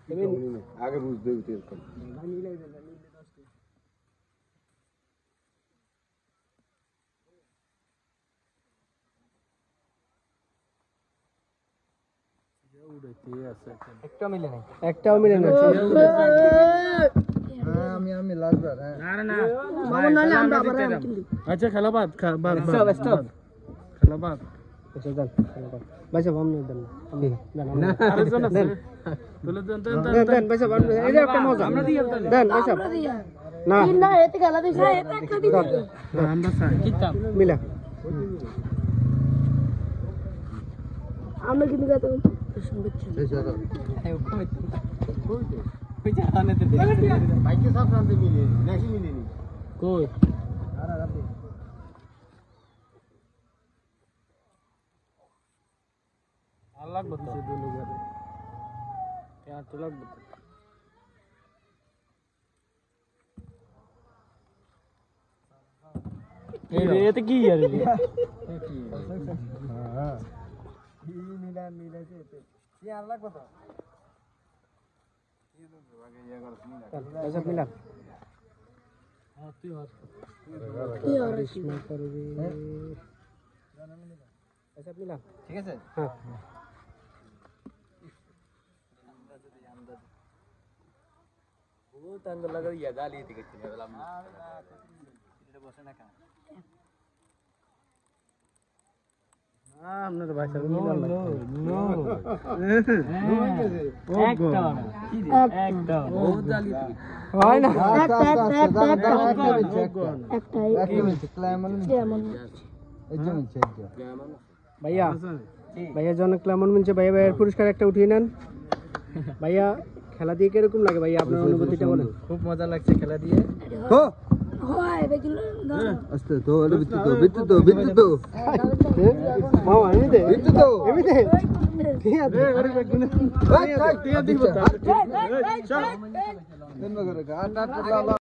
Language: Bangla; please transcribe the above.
আগে বুঝতে হবে একটাও মিলে নাই আমি লাগবে আচ্ছা খেলা বাদ খেলা বাদ আচ্ছা দেন ভাই সাহেব আপনি দেন আরেকজন আছে বলে দেন দেন ভাই সাহেব আপনি এই যে একটা মজা আমরা দিই দেন ভাই সাহেব না না এতে খেলা দিছ না এতে একটা দিছ আমরা চাই কিতাব মিলা আমরা কিন্তু গাতো বাইকে সব রাতে মিলে নাকি মিলেনি কই আল্লাহ বলছে দুলো ঘরে ইয়ার তো লাগবে এই রে এতে কি আর রে হ্যাঁ মিলাইছে কি আর লাগবে তো ভাই সাহেব মিলা হ্যাঁ তুই হাত কি আর কৃষ্ণ করবে ভাই সাহেব মিলা ঠিক আছে হ্যাঁ ও তাঙ্গ লাগা ইয়া গালি দিকে চিনে বললাম এটা বসে না কেন আপনার ভাই সাহেব মিলা নো একটা ও গালি হয় না ভাইয়া ভাইয়া জন কেমন মিলছে ভাইয়া ভাইয়ের পুরস্কার একটা উঠিয়ে নেন ভাইয়া খেলা দিয়ে কিরকম লাগে ভাইয়া আপনার অনুভূতিটা বলেন খুব মজা লাগছে খেলা দিয়ে হয় বেগুন আস্তে তো এলো বিদ্যুৎ মামা এমনিতে বিদ্যুৎ এমনিতে ঠিক আছে দিব